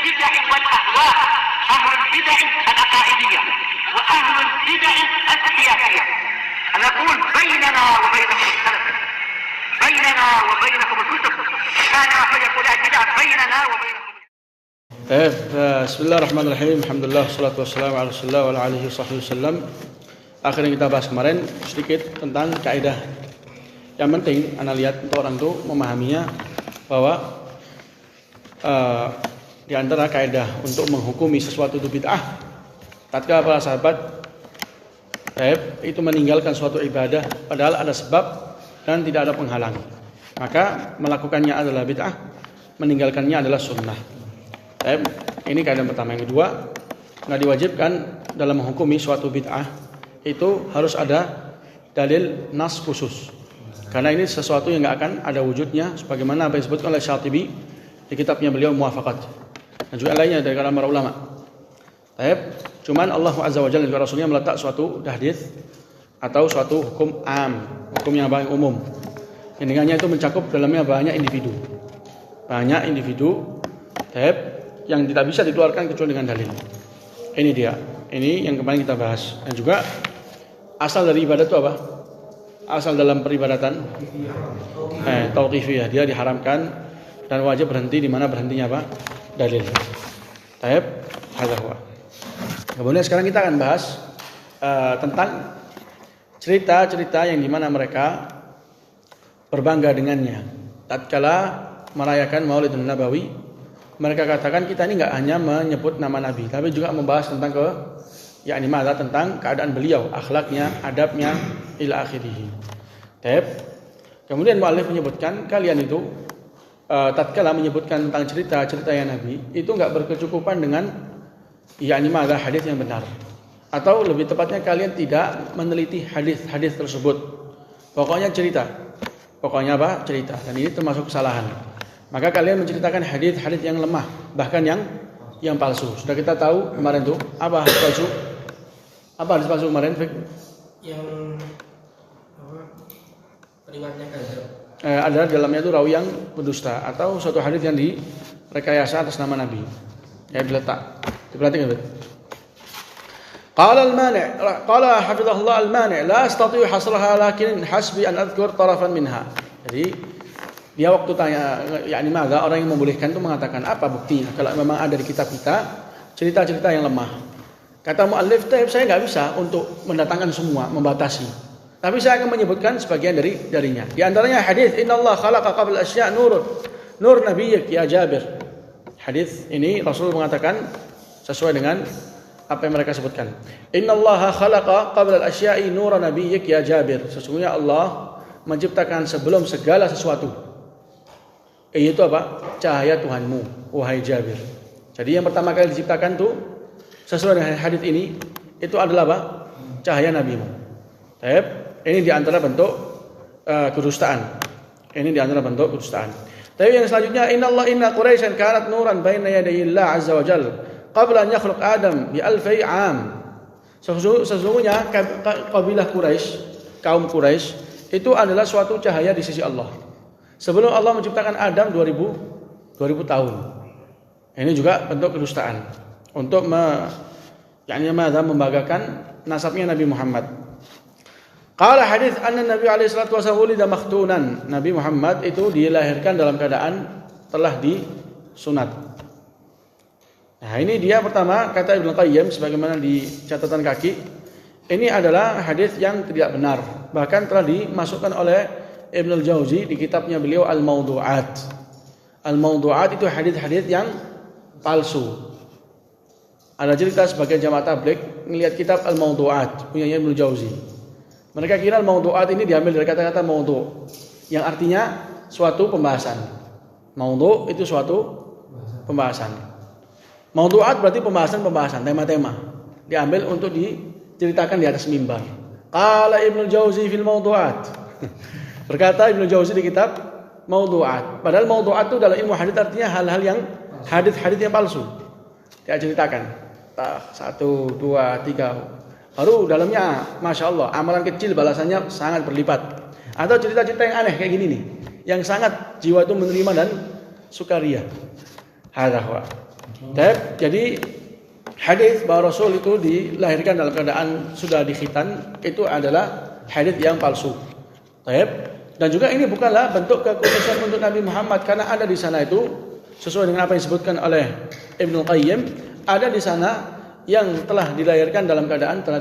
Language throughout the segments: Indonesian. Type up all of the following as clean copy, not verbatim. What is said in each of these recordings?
البدع والأهواء، أهل البدع العقائدية وأهل البدع السياسية. نقول بيننا وبينكم السلف، بيننا وبينكم الكتب، كان فيقول البدع بيننا وبينكم. Bismillahirrahmanirrahim. Alhamdulillah, wassalatu wassalamu ala rasulillah wa ala alihi wasallam. Akhirnya kita bahas kemarin sedikit tentang kaidah. Yang penting anda lihat untuk orang itu memahaminya bahwa di antara kaidah untuk menghukumi sesuatu itu bid'ah, tatkala para sahabat itu meninggalkan suatu ibadah padahal ada sebab dan tidak ada penghalang, maka melakukannya adalah bid'ah, meninggalkannya adalah sunnah. Ini kaidah pertama. Yang kedua, nggak diwajibkan dalam menghukumi suatu bid'ah itu harus ada dalil nas khusus, karena ini sesuatu yang nggak akan ada wujudnya, sebagaimana apa yang disebutkan oleh Syatibi di kitabnya beliau Muwafaqat dan juga lainnya dari kalangan para ulama. Cuman Allah Azza wa Jalla dan Rasulnya meletak suatu hadis atau suatu hukum am, hukum yang paling umum, yang dengannya itu mencakup dalamnya banyak individu yang tidak bisa dikeluarkan kecuali dengan dalil. Ini dia, ini yang kemarin kita bahas. Dan juga asal dari ibadat itu apa? Asal dalam peribadatan tauqifiyah, dia diharamkan dan wajib berhenti di mana berhentinya apa? Dalil. Hadza huwa. Kemudian sekarang kita akan bahas tentang cerita-cerita yang dimana mereka berbangga dengannya. Tatkala merayakan Maulidun Nabawi, mereka katakan kita ini nggak hanya menyebut nama Nabi, tapi juga membahas tentang tentang keadaan beliau, akhlaknya, adabnya, ila akhirih. Kemudian mu'allif menyebutkan kalian itu tatkala menyebutkan tentang cerita-cerita yang Nabi itu nggak berkecukupan dengan hadis yang benar, atau lebih tepatnya kalian tidak meneliti hadis tersebut. Pokoknya cerita, cerita, dan ini termasuk kesalahan. Maka kalian menceritakan hadis-hadis yang lemah, bahkan yang palsu. Sudah kita tahu kemarin tuh apa hadis palsu? Apa hadis palsu kemarin? Yang riwayatnya kadzab. Ada dalamnya itu rawi yang berdusta atau suatu hadis yang direkayasa atas nama Nabi. Kayak diletak. Diperhatikan betul. Qala al-mani', qala hafizahullah al-mani' la astati'u hasraha lakin hasbi an adhkur tarafan minha. Jadi dia waktu tanya orang yang membolehkan itu mengatakan apa buktinya kalau memang ada di kitab kita cerita-cerita yang lemah. Kata muallif, saya nggak bisa untuk mendatangkan semua, membatasi. Tapi saya akan menyebutkan sebagian darinya. Di antaranya hadis innallaha khalaqa qabla asya' nur nabiyyak ya Jabir. Hadis ini Rasul mengatakan sesuai dengan apa yang mereka sebutkan. Innallaha khalaqa qabla asya'i nur nabiyyak ya Jabir. Sesungguhnya Allah menciptakan sebelum segala sesuatu. Itu apa? Cahaya Tuhanmu, wahai Jabir. Jadi yang pertama kali diciptakan tuh sesuai dengan hadis ini itu adalah apa? Cahaya Nabimu. Ini di antara bentuk kedustaan. Tapi yang selanjutnya inna Quraisyan kanat nuran baina yaday Allah azza wa jalla qabla an yakhluq Adam bi alfi am. Sesungguhnya kabilah Quraisy, kaum Quraisy itu adalah suatu cahaya di sisi Allah. Sebelum Allah menciptakan Adam 2000 tahun. Ini juga bentuk kedustaan untuk membanggakan nasabnya Nabi Muhammad. Qala hadis anna Nabi alaihi salatu wasallam ulida makhtunan. Nabi Muhammad itu dilahirkan dalam keadaan telah disunat. Nah, ini dia pertama kata Ibnu Qayyim sebagaimana di catatan kaki. Ini adalah hadis yang tidak benar, bahkan telah dimasukkan oleh Ibnu Al-Jauzi di kitabnya beliau Al-Mawdu'at. Al-Mawdu'at itu hadis-hadis yang palsu. Ada cerita sebagian jamaah tabligh melihat kitab Al-Mawdu'at punya Ibnu Al-Jauzi. Mereka kira Al-Mawdu'at ini diambil dari kata-kata mawdu' yang artinya suatu pembahasan. Mawdu' itu suatu pembahasan. Mawdu'at berarti pembahasan, tema-tema. Diambil untuk diceritakan di atas mimbar. Qala Ibnu Al-Jauzi fil Mawdu'at. Berkata Ibnu Jauzi di kitab Mawdu'at. Padahal Mawdu'at itu dalam ilmu hadis artinya hal-hal yang hadis-hadis yang palsu. Dia ceritakan 1, 2, 3. Baru dalamnya Masya Allah amalan kecil balasannya sangat berlipat. Atau cerita-cerita yang aneh kayak gini nih, yang sangat jiwa itu menerima dan sukaria. Hadza huwa. Jadi hadis bahwa Rasul itu dilahirkan dalam keadaan sudah dikhitan itu adalah hadis yang palsu. Dan juga ini bukanlah bentuk kekhususan untuk Nabi Muhammad, karena ada di sana itu sesuai dengan apa yang disebutkan oleh Ibnu Qayyim, ada di sana yang telah dilahirkan dalam keadaan telah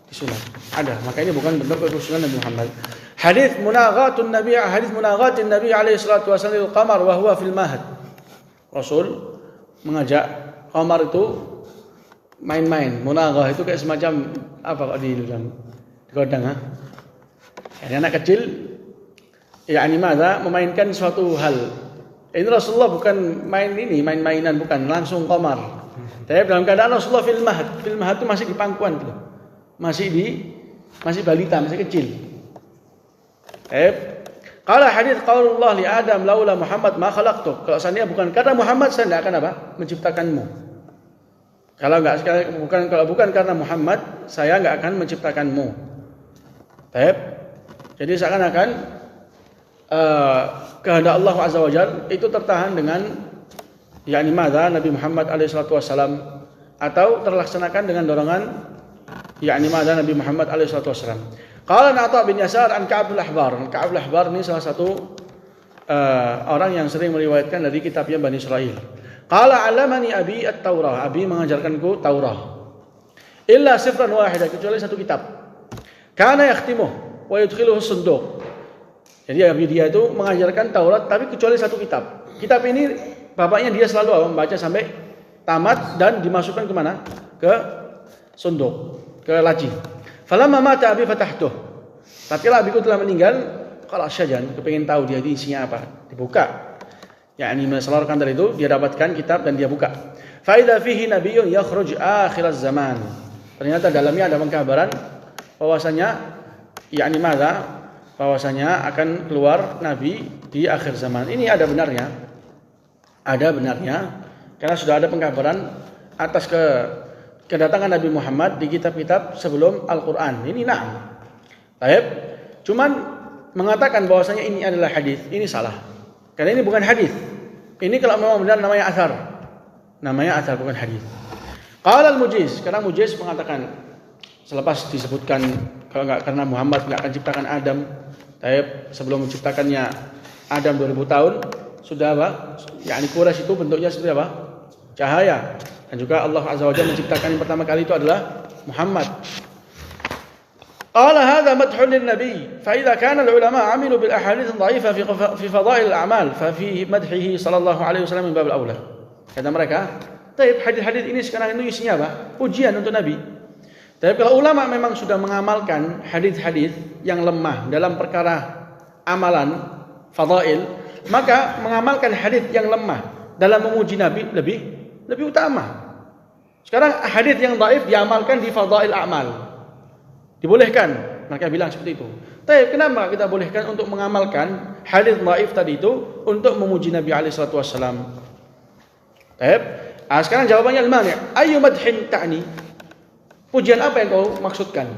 disunat. Ada, maka ini bukan bentuk kekhususan Nabi Muhammad. Hadis munaghatun Nabi alaihi salatu wasallam al-qamar wa huwa fil mahd. Rasul mengajak Qamar itu main-main. Munaghah itu kayak semacam apa kok digodang ha? Ini anak kecil memainkan suatu hal. Ini Rasulullah bukan main-mainan bukan, langsung Qamar. Tapi dalam keadaan Rasulullah fil mahd itu masih di pangkuan tuh. Masih balita, masih kecil. Qala hadits qaulullah li Adam laula Muhammad ma khalaqtuk. Kalau seandainya bukan karena Muhammad saya tidak akan menciptakanmu. Kalau bukan karena Muhammad saya enggak akan menciptakanmu. Jadi seakan-akan kehendak Allah Azza wa Jalla itu tertahan dengan Nabi Muhammad alaihi salatu wasallam, atau terlaksanakan dengan dorongan Nabi Muhammad alaihi salatu wasallam. Qala Na'ta bin Yasar an Ka'ab al-Ahbar. Ka'ab al-Ahbar ini salah satu orang yang sering meriwayatkan dari kitabnya Bani Israil. Qala 'allamani abi at-Taurah. Abi mengajarkanku Taurah. Illa sifran wahidah, kecuali satu kitab. Kana yakhtimuh wa yudkhiluhu as-sunduq. Jadi abi dia itu mengajarkan Taurat tapi kecuali satu kitab. Kitab ini bapaknya dia selalu membaca sampai tamat dan dimasukkan ke mana? Ke sunduk, ke laci. Falamma mata abi fatahtuh. Tatkala abiku telah meninggal, qala syajan, kepengin tahu dia isinya apa. Dibuka. Meselorkan dari itu, dia dapatkan kitab dan dia buka. Fa idza fihi nabiyyun yakhruj akhir az-zaman. Ternyata dalamnya ada pengkabaran bahwasanya bahwasanya akan keluar nabi di akhir zaman. Ini ada benarnya. Karena sudah ada pengkabaran atas kedatangan Nabi Muhammad di kitab-kitab sebelum Al-Quran. Ini cuman mengatakan bahwasanya ini adalah hadis, ini salah. Karena ini bukan hadis. Ini kalau memang benar namanya athar. Namanya athar, bukan hadis. Qala al-Mujiz, karena Mujiz mengatakan selepas disebutkan kalau enggak karena Muhammad enggak akan ciptakan Adam. Sebelum menciptakannya Adam 2000 tahun sudah apa? Quraisy itu bentuknya seperti apa? Cahaya. Dan juga Allah Azza wa Jalla menciptakan yang pertama kali itu adalah Muhammad. Qala hadha madhun lin-nabi, fa idza kana al-ulama 'amilu bil ahadits dha'ifah fi fada'il al-a'mal, fa fi madhihi sallallahu alaihi wasallam min bab al-aula. Kata mereka, hadis-hadis ini sekarang itu isinya apa? Pujian untuk Nabi. Tapi kalau ulama memang sudah mengamalkan hadis-hadis yang lemah dalam perkara amalan fadail, maka mengamalkan hadis yang lemah dalam memuji Nabi lebih utama. Sekarang hadis yang dhaif diamalkan di fadail amal. Dibolehkan, mereka bilang seperti itu. Tapi kenapa kita bolehkan untuk mengamalkan hadis dhaif tadi itu untuk memuji Nabi alaihi salatu wasallam? Sekarang jawabannya al-mani'. Ayyu madhin ta'ni? Pujian apa yang kau maksudkan?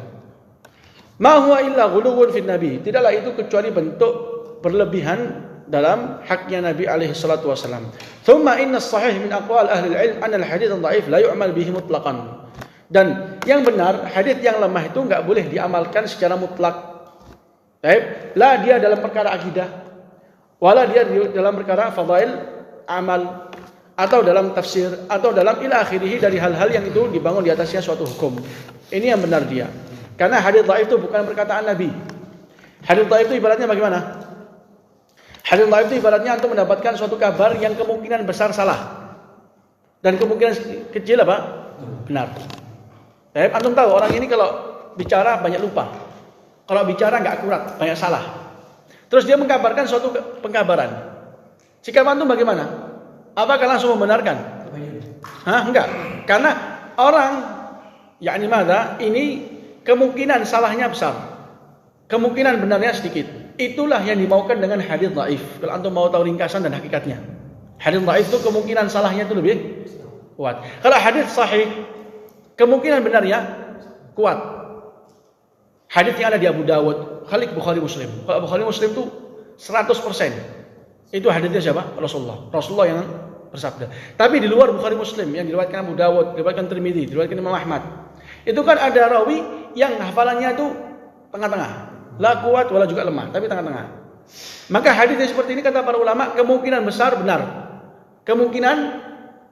Ma huwa illa ghuluwun fi nabi. Tidaklah itu kecuali bentuk berlebihan dalam haknya Nabi alaihi salatu wasallam. Thumma inna as-sahih min aqwal ahli al-ilm anna al-hadits ad-dhaif la yu'mal bihi mutlaqan. Dan yang benar, hadis yang lemah itu enggak boleh diamalkan secara mutlak. La dia dalam perkara akidah, wala dia dalam perkara fadail amal, atau dalam tafsir, atau dalam ila akhirih dari hal-hal yang itu dibangun di atasnya suatu hukum. Ini yang benar dia. Karena hadis dhaif itu bukan perkataan Nabi. Hadis dhaif itu ibaratnya bagaimana? Hadis dhaif itu ibaratnya untuk mendapatkan suatu kabar yang kemungkinan besar salah dan kemungkinan kecil apa? Benar. Antum tahu orang ini kalau bicara banyak lupa. Kalau bicara enggak akurat, banyak salah. Terus dia mengkabarkan suatu pengkabaran. Sikap antum bagaimana? Apakah langsung membenarkan? Enggak. Karena orang ini kemungkinan salahnya besar. Kemungkinan benarnya sedikit. Itulah yang dimaukan dengan hadis dhaif. Kalau antum mau tahu ringkasan dan hakikatnya. Hadis dhaif itu kemungkinan salahnya itu lebih kuat. Kalau hadis sahih, kemungkinan benarnya kuat. Hadis yang ada di Abu Dawud, Khalik Bukhari Muslim. Kalau Bukhari Muslim itu 100%. Itu hadisnya siapa? Rasulullah. Rasulullah yang bersabda. Tapi di luar Bukhari Muslim yang diriwayatkan Abu Dawud, diriwayatkan Tirmidzi, diriwayatkan Imam Ahmad. Itu kan ada rawi yang hafalannya itu tengah-tengah. La kuat wala juga lemah, tapi tengah-tengah. Maka hadis yang seperti ini kata para ulama kemungkinan besar benar. Kemungkinan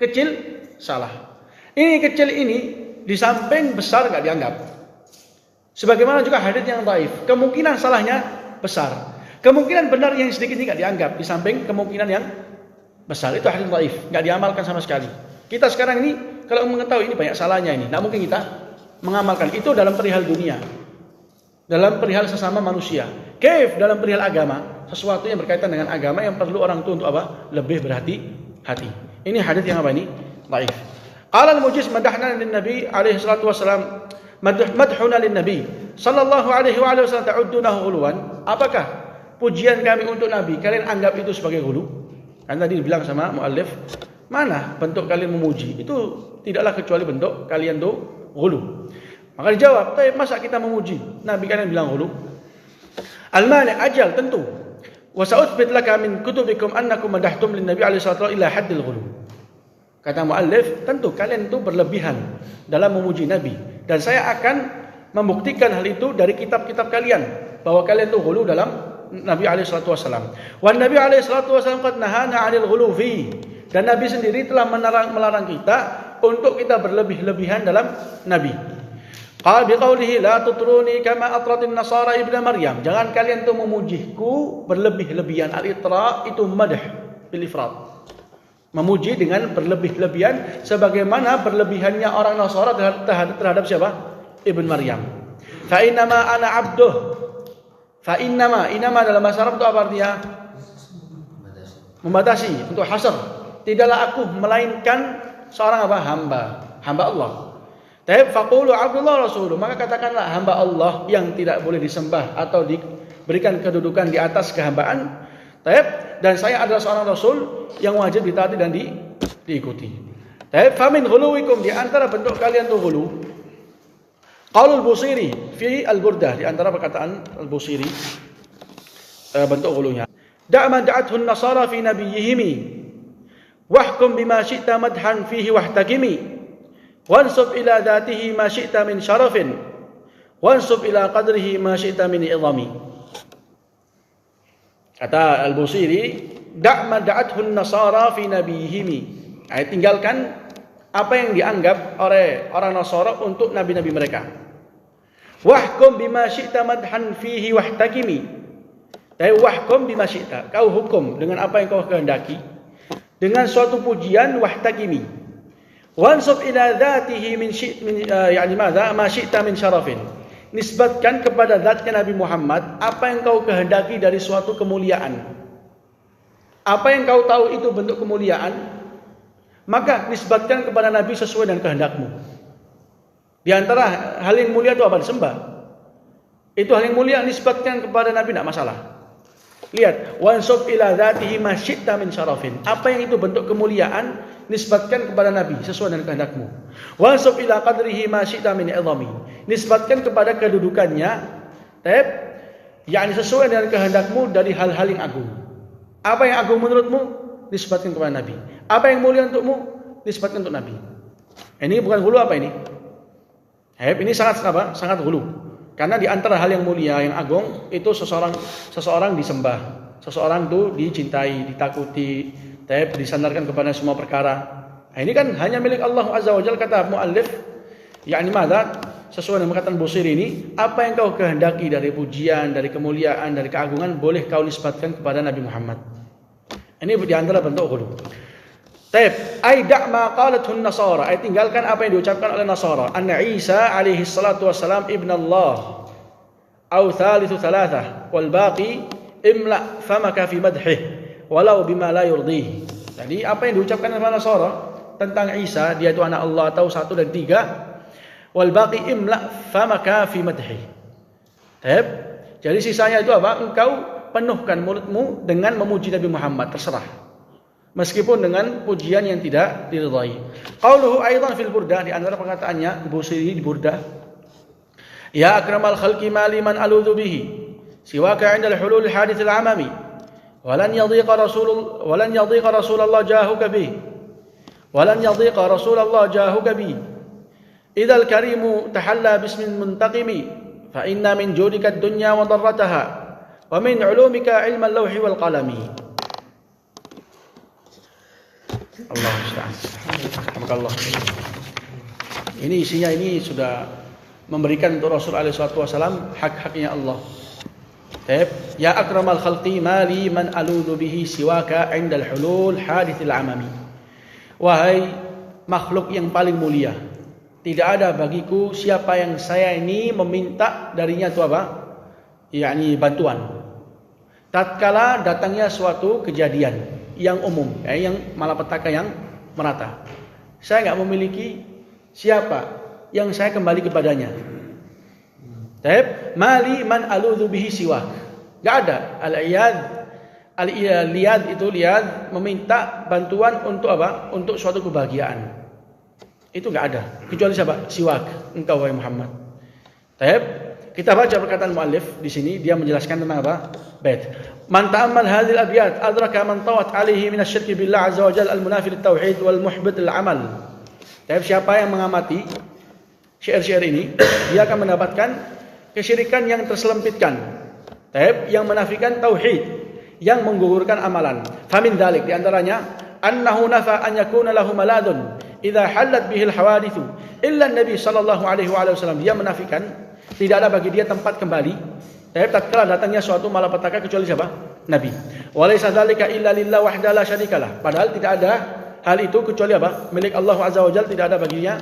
kecil salah. Ini kecil ini di samping besar enggak dianggap. Sebagaimana juga hadis yang dhaif, kemungkinan salahnya besar. Kemungkinan benar yang sedikit ini enggak dianggap di samping kemungkinan yang besar. Itu hadis dhaif, enggak diamalkan sama sekali. Kita sekarang ini kalau mengetahui ini banyak salahnya ini, enggak mungkin kita mengamalkan. Itu dalam perihal dunia. Dalam perihal sesama manusia. Kaif dalam perihal agama, sesuatu yang berkaitan dengan agama yang perlu orang tua untuk apa? Lebih berhati-hati. Ini hadis yang apa ini? Dhaif. Qala al-Mujiz madahna lin-nabi alaihi salatu wasalam madhuna lin-nabi sallallahu alaihi wa alihi wasallam ta'uddunahu ghuluwan. Apakah pujian kami untuk nabi kalian anggap itu sebagai ghulu? Kan tadi dibilang sama muallif, mana bentuk kalian memuji? Itu tidaklah kecuali bentuk kalian tuh ghulu. Maka dijawab, "Tapi masa kita memuji nabi kalian bilang ghulu?" Al-mani' ajal tentu. Wa sa'uthbit laka min kutubikum annakum madahtum lin-nabi alaihi salatu ila haddil ghulu. Kata muallif, tentu kalian itu berlebihan dalam memuji Nabi. Dan saya akan membuktikan hal itu dari kitab-kitab kalian. Bahwa kalian itu ghulu dalam Nabi SAW. Wan Nabi SAW qad nahana 'anil ghulufi. Dan Nabi sendiri telah melarang kita untuk kita berlebih-lebihan dalam Nabi. Qala biqaulihi la tutruni kama atratin nasara ibnu Maryam. Jangan kalian itu memujiku berlebih-lebihan. Al-itra itu madh bil ifrat. Memuji dengan berlebih-lebihan sebagaimana berlebihannya orang Nasara terhadap siapa? Ibn Maryam. Fa innama ana abduh. Fa innama dalam bahasa Arab itu apa artinya? Membatasi, untuk hasr. Tidaklah aku melainkan seorang apa? Hamba Allah. Tapi faqulu Abdullah Rasulullah, maka katakanlah hamba Allah yang tidak boleh disembah atau diberikan kedudukan di atas kehambaan. Dan saya adalah seorang Rasul yang wajib ditaati dan diikuti. Famin ghuluwikum, di antara bentuk kalian itu ghulu. Qaulul Busiri fi al-Burdah, di antara perkataan al-Busiri bentuk ghulunya. Da'ma da'athu an-nasara fi nabiyyihim wahkum bima syi'ta madhan fihi wahtakimi wansub ila dhatihi ma syi'ta min syarafin wansub ila qadrihi ma syi'ta min idhami. Kata Al-Busiri, da'ma da'athun nasara fi nabiyihim. Tinggalkan apa yang dianggap oleh orang Nasara untuk nabi-nabi mereka. Wahkum bima syi'ta madhan fihi wahtakimi. Wahkum bima syi'ta, kau hukum dengan apa yang kau kehendaki dengan suatu pujian wahtakimi. Wansub ila dhatihi min yani madza ma syi'ta min syarafin. Nisbatkan kepada zatnya Nabi Muhammad apa yang kau kehendaki dari suatu kemuliaan. Apa yang kau tahu itu bentuk kemuliaan, maka nisbatkan kepada Nabi sesuai dengan kehendakmu. Di antara hal yang mulia itu apa? Disembah. Itu hal yang mulia, nisbatkan kepada Nabi tidak masalah. Lihat, wansub ila dzatihi ma syi'ta min syarafin. Apa yang itu bentuk kemuliaan, nisbatkan kepada Nabi sesuai dengan kehendakmu. Wansub ila qadrihi ma syi'ta min idhami. Nisbatkan kepada kedudukannya, yakni sesuai dengan kehendakmu dari hal-hal yang agung. Apa yang agung menurutmu, nisbatkan kepada Nabi. Apa yang mulia untukmu, nisbatkan untuk Nabi. Ini bukan hulu apa ini? Ini sangat apa? Sangat hulu. Karena di antara hal yang mulia, yang agung, itu seseorang disembah, seseorang itu dicintai, ditakuti, disandarkan kepada semua perkara. Ini kan hanya milik Allah Azza wa Jalla, kata muallif. Yakni madza? Sesuai dengan perkataan Busiri ini, apa yang kau kehendaki dari pujian, dari kemuliaan, dari keagungan, boleh kau nisbatkan kepada Nabi Muhammad. Ini di antara bentuk ghulu. Ai da'ma qalathu an-nasara, tinggalkan apa yang diucapkan oleh Nasara. Anna Isa alaihi salatu wassalam ibn Allah au thalithu thalathah wal baqi imla famaka fi madhih walau bima la yurdihi. Jadi apa yang diucapkan oleh Nasara tentang Isa, dia itu anak Allah atau satu dan tiga, wal baqi imla famaka fi madhih. Jadi sisanya itu apa? Engkau penuhkan mulutmu dengan memuji Nabi Muhammad, terserah. Meskipun dengan pujian yang tidak diridhai. Qauluhu aidan fil Burdah, di antara perkataannya Busiri di Burdah. Ya akramal khalqi mali man aludhu bihi siwaka 'inda al-hulul hadits al-amami ولن يضيق رسول الله جاهك به ولن يضيق رسول الله جاهك به إذا الكريم تحلى باسم منتقم فإن من جودك الدنيا وضرتها ومن علومك علم اللوح والقلم. Allah musta'an. Alhamdulillah. Ini isinya ini sudah memberikan untuk Rasul alaihi salatu wasallam hak-haknya Allah. Ya akramal khalqi mali man aludu bihi siwaka 'inda al-hulul hadithil amami. Wahai makhluk yang paling mulia, tidak ada bagiku siapa yang saya ini meminta darinya itu apa? yakni bantuan. Tatkala datangnya suatu kejadian yang umum, yang malapetaka yang merata, saya enggak memiliki siapa yang saya kembali kepadanya. Mali man aludhu bihi siwak. Enggak ada. Al-iyad itu liad meminta bantuan untuk apa? Untuk suatu kebahagiaan. Itu enggak ada. Kecuali siapa? Siwak. Engkau wahai Muhammad. Kita baca perkataan muallif di sini, dia menjelaskan tentang apa? Bait. Man ta'ammal hadhil abyat adraka man tawat alaihi min asy-syirki billah azza wa jalla al-munafi lit-tauhid wal muhbit al-amal. Siapa yang mengamati syair-syair ini, dia akan mendapatkan kesyirikan yang terselempitkan, yang menafikan tauhid, yang menggugurkan amalan. Famin dzalik, di antaranya annahu nafa an yakuna lahu maladun idza halat bihi al-hawadithu illa an-nabi sallallahu alaihi wasallam. Dia menafikan tidak ada bagi dia tempat kembali tatkala datangnya suatu malapetaka kecuali siapa? Nabi. Walaysa dzalika illa lillah wahdahu la syarikalah. Padahal tidak ada hal itu kecuali apa? Milik Allah azza wa jalla, tidak ada baginya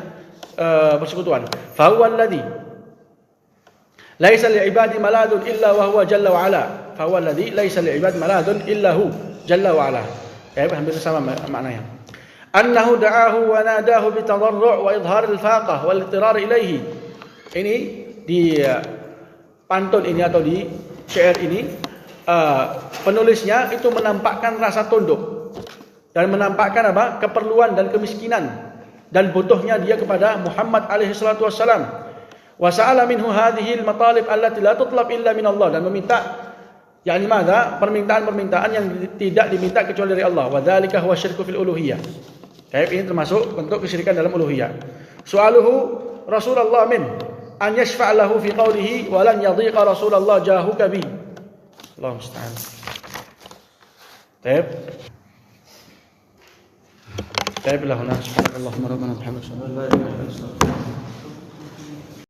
persekutuan. Fa huwa alladhi laisa li'ibadi maladun illa wa huwa jalla wa ala. Fa huwa alladhi laisa li'ibadi maladun illa hu jalla wa ala. Hampir sama maknanya. Annahu da'ahu wa nadahu bi tadarru' wa idhar al-faqah wal ittirar ilaihi. Ini di pantun ini atau di syair ini penulisnya itu menampakkan rasa tunduk dan menampakkan apa? Keperluan dan kemiskinan dan butuhnya dia kepada Muhammad alaihi salatu wassalam. Wa sa'ala minhu hadhihi al-matalib allati la tutlab illa min Allah, dan meminta yakni madza? Permintaan-permintaan yang tidak diminta kecuali dari Allah. Wa dzalika huwa syirku fil uluhiyah. Ini termasuk bentuk kesyirikan dalam uluhiyah. Su'aluhu Rasulullah min an yashfa' lahu fi qawlihi wa lan yadhiqa Rasulullah jahuka bi. Allahu musta'an. Lahuna subhanallahumma rabbana bihamdika.